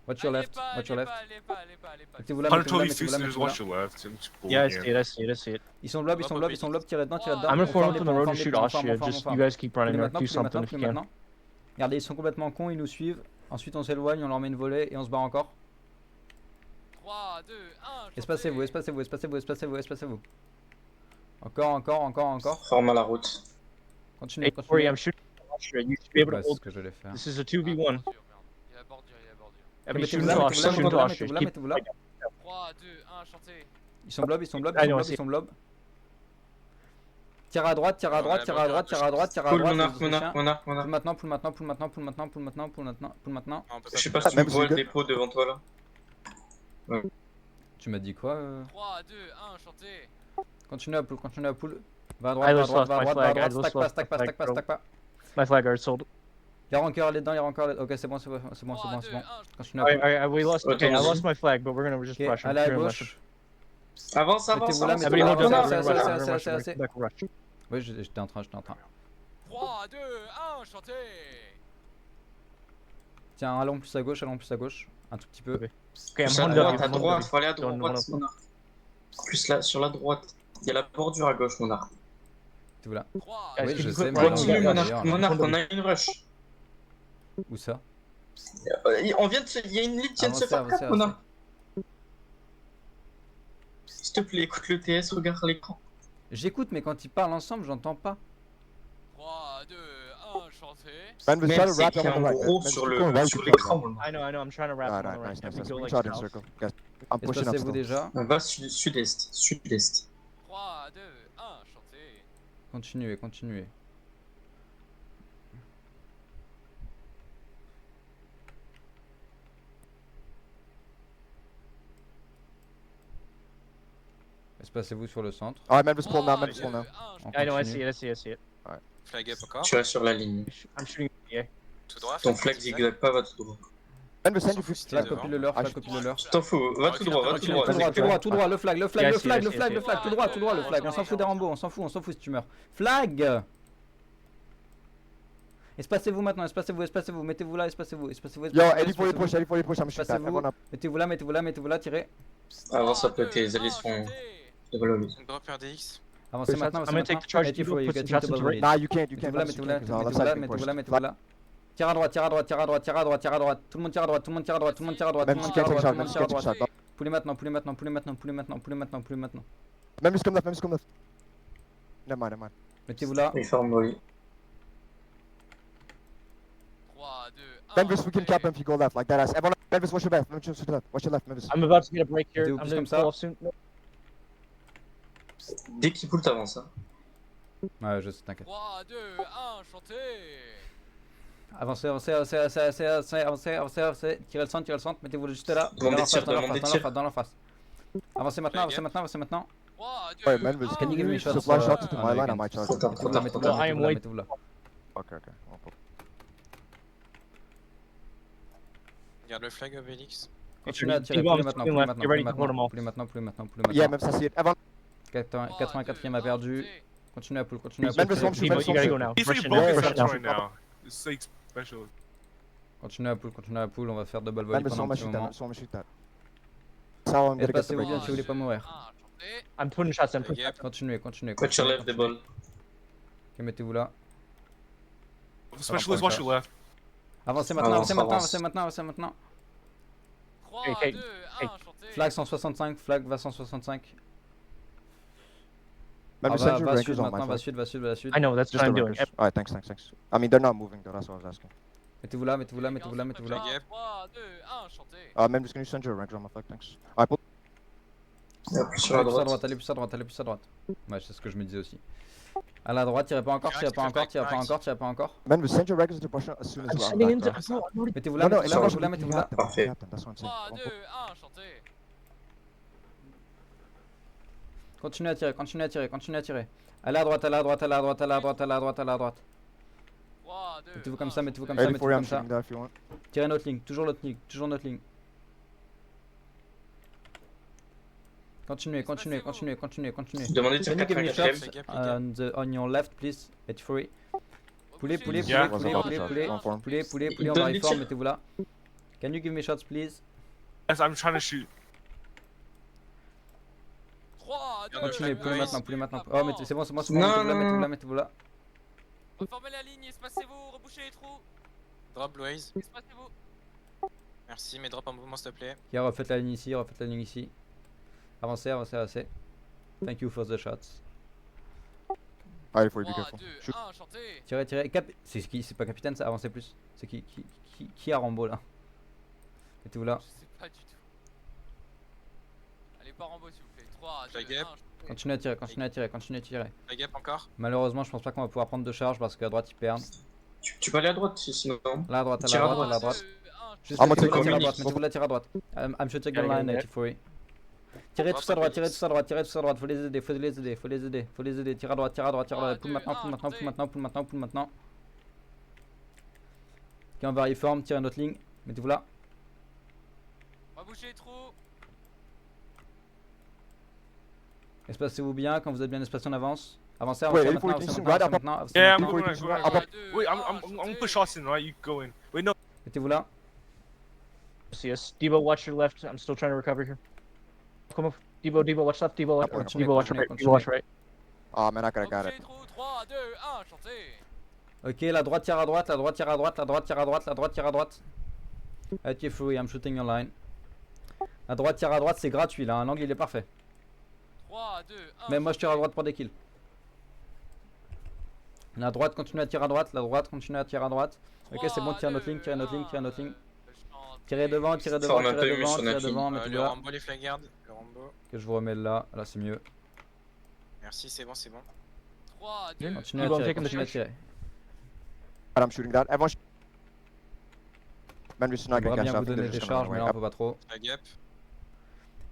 Watch your Allez left, pas, watch your allez left. pas, allez pas, allez pas, allez pas. Mettez-vous là, Huncho mettez-vous là, v mettez-vous là, Fusiliers, mettez-vous là. watch your left. and just pull Yeah, I in. see it, I see it, I see it. Ils sont blob, ils sont blob, ils sont blob, tirez dedans, tirez dedans. I'm gonna On form farm from the road to shoot Austria. Just you guys keep running Poulet north, maintenant, do poulet something maintenant, if you poulet can. maintenant. Regardez, ils sont complètement cons, ils nous suivent. Ensuite, on s'éloigne, on leur met une volée et on se bat encore. 3, 2, 1, chanté. Espacez-vous, espacez-vous, espacez-vous, espacez-vous, espacez-vous. Encore, encore, encore, encore. Forme à la route. Continuez, Hey, Corey, continuez. I'm shooting Austria. You should be able Ouais, to c'est hold. ce que j'allais faire. This is a Ah, 2v1. bordure, merde. Il y a bordure, il y a bordure. I mean, Mettez-vous shooting là, to mettez-vous là, Austria, shooting mettez-vous to là, Austria. mettez-vous là, Keep mettez-vous là. 3, 2, 1, chanté. Ils sont blob, ils sont blob, I ils sont know, blob, I ils sont blob. Tire à droite, tire à droite, tire à droite, tire à droite, tire à Pull droite. monarque, les Autrichiens. monarque, monarque, Pull monarque. maintenant, pull maintenant, pull maintenant, pull maintenant, pull maintenant, pull maintenant, pull maintenant. Ah, on peut Je sais pas. pas si tu Même vois si le good. dépôt devant toi là. Tu m'as dit quoi 3, 2, 1, chanté. Continue à pull, continue à pull. Va à droite, I va à lost droite, va à my droite, va à flag, I droite, lost stack pas, my stack pas, flag, stack pas, bro. stack pas. My flag guard sold. Il y a rancœur là-dedans, il y a rancœur là-dedans. Ok, c'est bon, c'est bon, c'est bon, c'est 3, bon, 2, c'est bon. 1, Continue à Alright, pull. alright, we lost. Okay, I Retourne-y. lost my flag, but we're gonna just Ok, rush him. allez à We're gonna rush him. gauche. Avance, avance, Mettez-vous là, avance. mettez-vous là, Everybody hold down. c'est We're assez, gonna rush c'est him, assez, we're c'est gonna assez. rush him. Back rush. Oui, j'étais en train, j'étais en train. 3, 2, 1, chanté. Tiens, allons plus à gauche, allons plus à gauche. Un tout petit peu. Okay, I'm Plus à holding droite, up. à I'm holding droite, up. faut aller à Don't droite, wanna- monarque. Plus là, sur la droite. Il y a la bordure à gauche, monarque. Mettez-vous là. 3, Guys, Oui, can je you sais, put mais one non, Continue, regarde, monarque, d'ailleurs. monarque, on a une rush. Où ça On vient de se... Il y a une ligne qui vient de se Avancez, faire avancez, 4, avancez. monarque. S'il te plaît, écoute le TS, regarde l'écran. J'écoute, mais quand ils parlent ensemble, j'entends pas. 3, 2, 1, chanté. Man, just try Même to c'est wrap qu'il y him a on the en right. gros Man, sur just go right, sur keep l'écran, going. monarque. I know, I'm trying to wrap him on Alright, the right. nice, If nice, we nice. go We like shot in south. circle. Guys, I'm pushing up Espacez-vous still. déjà. On va sud-est, sud-est. 3, 2, 1, chanté. Continuez, continuez. Espacez-vous sur le centre. Alright, man, just pull now, 3, man, just 2, pull now. 1, On I know, I continue. see it, I see it, I see it. Flag gap encore. Tu restes sur la ligne. I'm shooting. Yeah. Tout droit. Ton flag zigzag pas, va tout droit. Man, just send your foot. Flag, devant. copie le leur, Ah, flag, je- copie le leur. T'en fous, va tout droit, va tout droit. Tout droit, tout droit, tout droit, le flag, le flag, Yes, le flag, yes, le flag, yes, le flag, tout droit, tout droit, le flag. On s'en fout des Rambo, on s'en fout si tu meurs. Flag. Espacez-vous maintenant, espacez-vous, mettez-vous là, espacez-vous. Yo, 80-40 push, 80-40 push, I'm shoot that. Espacez-vous. Everyone up. Mettez-vous là, tirez. Avance un peu, tes alliés seront développés. Drop RDX. Avancez Shots. maintenant, I'm gonna take the charge. Mettez-vous, you Put get some shots into into double right. Nah, you can't, Mettez-vous Memphis, you can't, 'cause our left side being pushed. mettez-vous là. Tire à droite. Tout le monde tire à droite. Memphis, you can't take a shot, Memphis, you can't take a shot. Poulez maintenant. Memphis, come left. Never mind. Mettez-vous là. Reform Molly. 3, 2, 1. Memphis, we can cap him if you go left, like that ass. Everyone, Memphis, watch your left. Watch your left, Memphis. I'm about to get a break here. Mettez-vous I'm plus gonna comme ça. pull off soon. Dès qu'il pull, t'avances. Hein. Ouais, je sais, t'inquiète. 3, 2, 1, chantez. Avancez. Tirez le centre. Mettez-vous juste là. Demande des tirs, demande des tirs. Dans la face. Avancez maintenant. 3, 2, Wait, Memphis, can you give me shots, supply uh, shots to my line? I again. might charge. Trop tard, trop tard, trop tard. I am way- Mettez-vous là. Okay. Garde le flag Obélix. Continuez à tirer. Divo, Plus I'm maintenant. still left. Get ready to hold them all. Plus maintenant. Yeah, Memphis, I see it. Everyone, 84e a perdu. Continuez à pull. Memphis, home shoot, Divo, Memphis, you gotta go home now. He's Rush pretty in now. broken Rush shots now. right now. It's Sage special. Continuez à pull. On va faire double volley Memphis, pendant un someone petit shoot that. moment. Someone shoot that. That's how I'm gonna get the Espacez-vous bien break. si vous voulez pas mourir. 1, chantez. I'm putting shots. I'm Flag putting. gap. Continuez. Watch your left, the ball. Ok, mettez-vous là. Specialist, watch your left. Avancez maintenant. Avance. 3, Okay, 2, okay. 1, chantez. Flag 165. Flag va 165. Memphis, va send your sud rankers on my maintenant. Va flag. sud. I know. That's Just what the I'm doing. rankers. Alright, thanks. I mean, they're not moving though, that's what I was asking. Mettez-vous là. 3, 2, 1, chantez. Memphis, can you send your rankers on my flag? Thanks. Alright, pull. Yeah, plus sur la droite. Allez plus à droite. Ouais, c'est ce que je me disais aussi. À la droite, tirez pas encore. Memphis, send your rankers into Russia as soon as I'm we're sending back, into. bro. No, I'm already. Mettez-vous No, là. it's not Russia, Mettez-vous là. Parfait. That's what I'm saying. 3, Don't 2, pull. 1, chantez. Continuez à tirer. Allez à droite. 3, 2, Mettez-vous comme ça. 84, I'm shooting that if you want. Tirez notre ligne, toujours notre ligne. Continuez. Demandez de Can faire you give me 4 shots Flag gap. on your left, please? 83. Poulet, Yeah. on va Donne des reform, tirs. mettez-vous là. Can you give me shots, please? Yes, I'm trying to shoot. 3, 2, Continuez, poulet maintenant. Oh, mais c'est bon, Non. mettez-vous là. Reformez la ligne, espacez-vous, rebouchez les trous. Drop Blaze. Espacez-vous. Merci, mais drop en mouvement s'il te plaît. Ok, refaites la ligne ici. Avancez. Thank you for the shots. Alright, for you, be 3, careful. 2, Shoot. 1, chantez. Tirez. C'est qui? C'est pas capitaine ça? Avancez plus. C'est qui a Rambo là? Mettez-vous là. Je sais pas du tout. Allez, pas Rambo s'il vous plaît. 3, 2, Flag 1, gap. Continuez à tirer. Flag gap encore. Malheureusement, je pense pas qu'on va pouvoir prendre de charge parce qu'à droite ils perdent. Tu peux aller à droite sinon. Là à droite. Tire à droite. Juste Ah, moi, mettez-vous c'est là, communique. mettez-vous là, tirez à droite. I'm shooting Yeah, online, yeah. 84. Tirez tous à droite, faut les aider. Tirez à droite. Pull maintenant. Ok, on va reform, tirez notre ligne. Mettez-vous là. Rebouchez les trous. Espacez-vous bien, quand vous êtes bien espacé, on avance. Avancez Wait, maintenant. 84, right up. Yeah, I'm Before going. you can- up. Wait, I'm gonna put shots in, right? You go in. Wait, no. Mettez-vous là. See us. Debo, watch your left. I'm still trying to recover here. Come on. Debo, watch left. Debo, watch Continue, Debo, watch continue, right. Debo, watch right. Oh man, I could have got Rebouchez it. les trous. 3, 2, 1, chantez. Ok, la droite tire à droite. 84, I'm shooting your line. La droite tire à droite, c'est gratuit là, l'angle il est parfait. 3, 2, 1. Mais moi je tire à droite pour des kills. La droite continue à tirer à droite, Ok, c'est bon, tirez notre ligne. Tirez devant, Forme un peu mieux sur notre ligne. mettez-vous Le là. Rambo, les flag garde. Le Rambo. Que je vous remets là, c'est mieux. Merci, c'est bon. 3, 2, Continuez à Debo, I'm tirer, taking the charge. Alright, I'm shooting that. Everyone. Man, we're just not On gonna va catch bien up. vous donner They're des just gonna charges, run mais là away. on peut pas trop. Flag gap.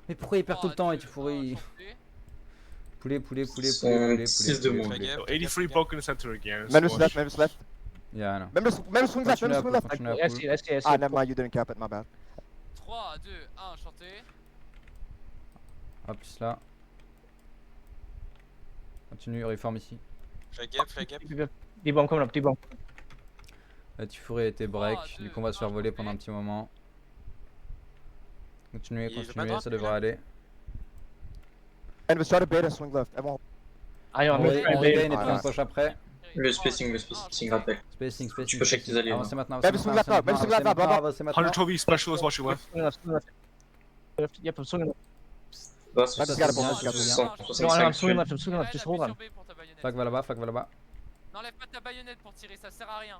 Mais pourquoi il perd tout le temps, 84? Poulet. Sont 6 de moins. Flag gap. So 83 broken in the center again. Memphis Squash. left. Yeah, I know. Memphis swing left. Continue à pull, I see, I see. Ah, never mind, you didn't cap it, my bad. 3, 2, 1, chantez. Hop, plus là. Continue, reform ici. Flag gap. Debo, I'm coming up. Debo. La Tifuri a été break, 3, du 2, coup on va se faire 1, voler chanté. pendant un petit moment. Continuez, Il veut pas continuez, drop, ça lui, devrait là aller. Manvis, try to bait and swing left. Everyone. I know, I'm On gonna try and bait regain it. et puis on push après. Le spacing, rappelle. Spacing, spacing. Tu peux check tes alliés, Avancez hein. maintenant, Manvis, avancez swing maintenant, left now. Manvis, swing left now, avancez maintenant, brother. avancez maintenant. 100 Toby specialist watching left. Swing left, swing left. Left. Yep, I'm swinging left. Va, Manvis got a ball, Manvis got a ball. 65, I'm 65. swinging left, I'm swinging left. Just hold on. Flag va là-bas, flag va là-bas. N'enlève pas ta baïonnette pour tirer, ça sert à rien.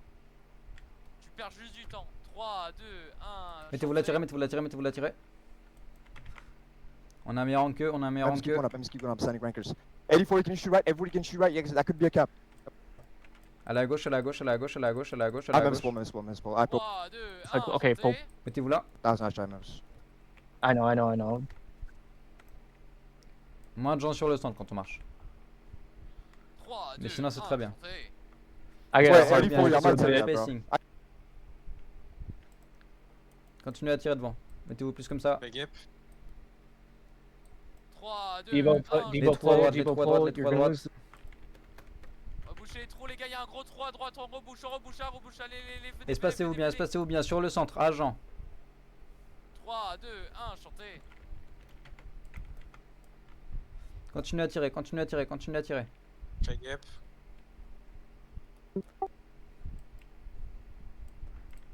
Tu perds juste du temps. 3, 2, 1. Mettez-vous la tirer, mettez-vous la tirer, mettez-vous la tirer. On a un meilleur rang qu'eux, on a un meilleur rang Manvis, keep qu'eux. going up. Manvis, keep going up. Standing rankers. 84, can you shoot right? Everybody can shoot right. Yeah, 'cause that could be a cap. À la gauche, à la gauche, à la gauche, à la gauche, à la gauche, à Ah, la Manvis gauche. pull, Manvis pull, Manvis pull. I pull. 3, 2, Like, 1. okay, pull. Mettez-vous là. That was a nice try, Manvis. I know. Moins de gens sur le stand quand on marche. 3, 2, Mais sinon, c'est très bien. I got Ouais, it. Eddie, Yeah, faut y yeah, avoir yeah, le yeah. bro. Spacing. Continuez à tirer devant. Mettez-vous plus comme ça. Flag gap. 3, 2, Debo, 1. Les Debo trois pull, droites, les Debo trois droites, pull. les You're trois gonna droites. lose. Rebouchez les trous, les gars, il y a un gros trou à droite, on rebouche, les Espacez-vous bien, espacez-vous bien sur le centre, agent. 3, 2, 1, chantez. Continuez à tirer, continuez à tirer, continuez à tirer. Flag gap.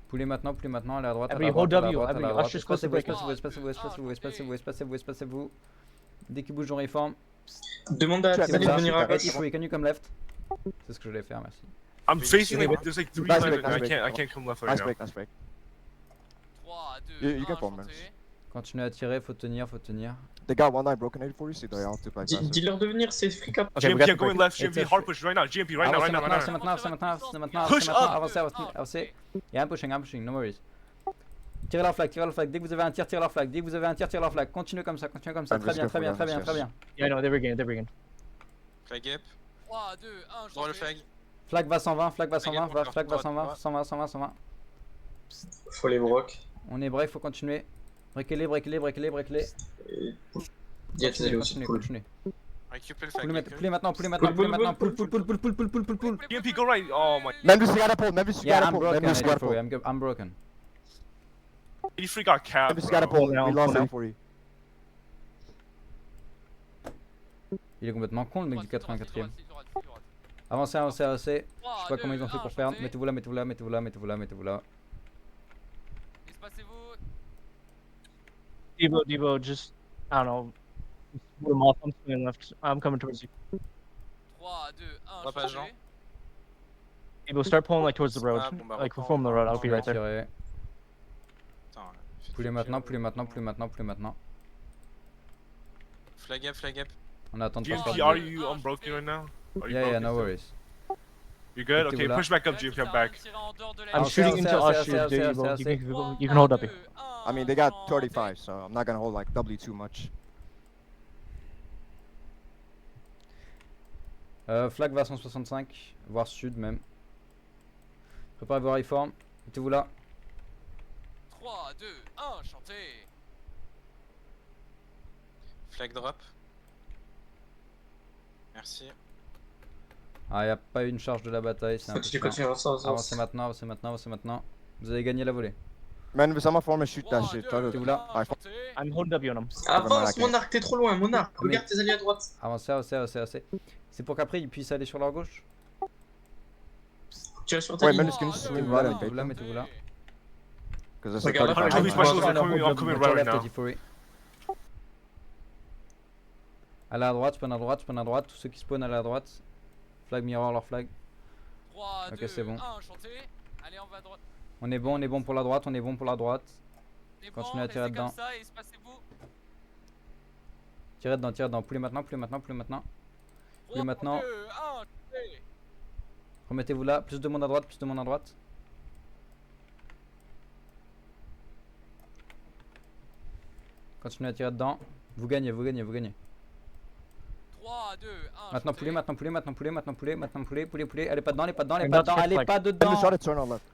Poulez maintenant, allez à droite, à Every la droite, à la hold droite, à W, la every droite. rush just go to Espacez-vous, break. espacez-vous, espacez-vous, espacez-vous, espacez-vous, espacez-vous. Dès qu'il bouge, on reform. Demande à C'est Tizali bon, de venir à super. gauche. Tifuri, can you come left? C'est ce que je voulais faire, merci. I'm Wait, facing wait, like there's like 3 Nice left. break, and nice I break. can't come left right Nice now. break, nice break. 3, 2, You 1, can pull, man. chantez. Continuez à tirer, faut tenir, faut tenir. They got one line broken 84, so they all have to play passive. Dis-leur de venir, c'est free cap. Okay, we GMP, got I'm the going break. left. GMP, It's a hard push right now. GMP, right now, Avancez right now, maintenant, right c'est now. maintenant, c'est maintenant, c'est maintenant, Push up. avancez, avancez. Yeah, I'm pushing, no worries. Tirez leur flag, dès que vous avez un tir, tirez leur flag, dès que vous avez un tir, tirez leur flag. Continuez comme ça, très bien, très bien, très bien, très bien. Yeah, I know, they regain. Flag gap. 3, 2, 1, Droit le chantez. flag. Flag va 120, flag va 120, Flag flag va droite, 120, droite. 120. Faut les broc. On est break, faut continuer. Breakez-les. Dis à Tizali aussi, Continuez, cool. continuez. Récupère le flag Poulez gap. maintenant, Pull, pull. GMP, go right. Oh my. Manvis, you gotta pull. Manvis, you Yeah, gotta I'm pull. broken, Manvis, you gotta pull. I'm broken. 83 got capped. Manvis, you gotta bro. pull. now, We lost pull now. 84. Il est complètement con le mec du 84ème. Avancez. Je sais pas comment ils ont fait pour perdre. Mettez-vous là. Espacez-vous. Debo, just, I don't know. Put him off. I'm swinging left. I'm coming towards you. 3, 2, 1, Droit pas, Jean. chantez. Debo, start pulling like towards the road. Ah, bon, bah, Like reprends, reform the road. I'll be right there. Tirez. Attends, Poulez maintenant. Flag gap. On attend de pas GMP, faire are de... you unbroken right now? Are you Yeah, broken no still? worries. You good? Mettez-vous Okay, là. push back up, Là, GMP, ça I'm sert à rien back. de tirer en dehors de la I'm I'll shooting say, into I'll us, say, I'll say, Debo. I'll say. You can hold up here. I mean, they got 35, so I'm not gonna hold like W too much. Flag va 165, voire sud même. Préparez vos reforms. Mettez-vous là. 3, 2, 1, chantez. Flag drop. Merci. Ah, y a pas eu une charge de la bataille, c'est un peu Tu chiant. continues à ça, Avancez maintenant. Vous avez gagné la volée. Manvis, I'm gonna form and shoot that 3, shit. 2, Try to. Mettez-vous là. 1, chantez. I'm holding W on him. Avance, Monarque, t'es trop loin, Monarque. Regarde tes alliés à droite. Avancez. C'est pour qu'après ils puissent aller sur leur gauche. Tire sur ta Ouais, ligne. Manvis, can you 3, swing 2, right 1, and bait them? Mettez-vous là. Because that's a Regarde, 35. Toby Ah, specialists are Hold coming up, right left, now. Tifuri. Allez à droite, spawn à droite, tous ceux qui spawnent allez à droite. Flag mirror leur flag. 3, Ok, 2, c'est bon. 1, chantez. Allez, on va à droite. On est bon pour la droite, C'est Continuez bon, à tirer restez dedans. comme ça et espacez-vous. Tirez dedans. Poulez maintenant. 3, maintenant. 2, 1, chantez. Remettez-vous là, plus de monde à droite. Continuez à tirer dedans. Vous gagnez. 3, 2, 1, Maintenant chantez. poulez. Allez pas dedans, I'm about to hit allez flag. pas dedans. Manvis, try to turn on left.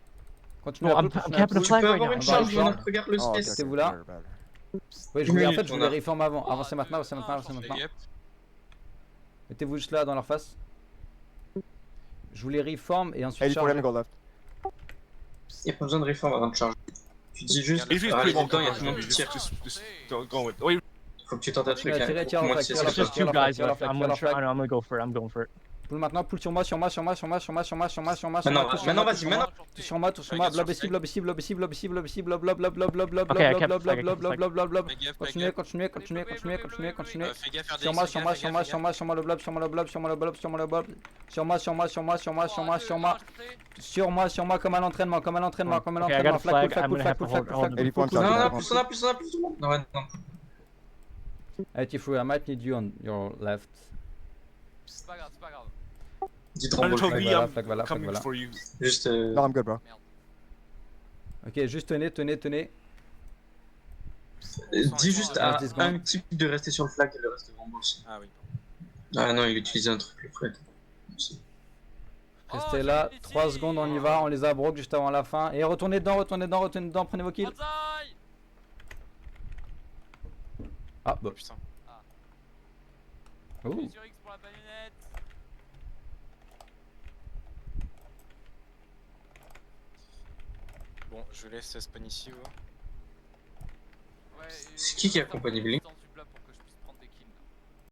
Continuez No, à I'm pull, capping the Tu flag peux right avoir now. une on va charge, le Monarque, faire. regarde le Oh, okay, space. Mettez-vous okay, là. better, better. Oui, je voulais Oui, je voulais on a- reform avant. 3, Avancez maintenant. 2, 1, chantez. Flag gap. Mettez-vous juste là dans leur face. Je voulais reform et ensuite 84, let me charge. go left. Y a pas besoin de réforme avant de charger. Tu dis juste, If he's ah, les pretty dedans, y a well tout le monde covered, qui tire. just go with. Oh, Faut que tu tentes un truc, Tire, hein. tire, tire, Pour moi, flag, c'est tire, ça. There's just tire, two tire, guys tire, left. tire, I'm tire, gonna tire. try. I know, I'm gonna go for it. I'm going for it. Pull maintenant, pull sur moi, sur moi, sur moi, sur moi, sur moi, sur moi, sur moi, sur moi, sur moi, Maintenant, sur moi, maintenant, vas-y, sur moi. maintenant. Sur moi, sur moi, blob cible, blob cible, blob cible, blob cible, blob cible, blob cible, blob blob blob blob blob Okay, I blob kept blob the flag, I blob kept the blob blob blob. Fais gaffe, fais Continuez, gaffe. continuez, continuez, continuez, continuez, continuez. Fais gaffe, Sur moi, sur moi, sur moi, sur moi, sur moi le blob, sur moi le blob, sur moi le blob, sur moi le blob. Sur moi, sur moi, sur moi, sur moi, sur moi, sur moi. Sur moi, comme à l'entraînement, comme à l'entraînement, comme à Okay, I got l'entraînement. a Flag, flag. pull, I'm flag, gonna pull, have flag, to pull, flag, hold. pull, Eighty-one flag, pull, flag. Non, flag. non, plus on a, plus on a, plus on a. Non, ouais, non. Hey Tifou, I might need you on your left. C'est pas grave, c'est pas grave. Dis trombone. Until Flag, me, voilà, I'm flag, voilà, flag, coming voilà. for you. Juste. No, I'm good, bro. Ok, juste tenez, tenez, tenez. Dis juste à 10 secondes. un type de rester sur le flag et le reste devant moi aussi. Ah oui. Ah non, il utilisait un truc, le flag. Restez là, 3 secondes, on y va, on les a broke juste avant la fin. Et retournez dedans, retournez dedans, retournez dedans, prenez vos kills. Banzai. Ah bah. Putain. Ouh. Sur X pour la baïonnette. Bon, je laisse spawn ici, vous. Ouais, C'est qui a accompagné Blink?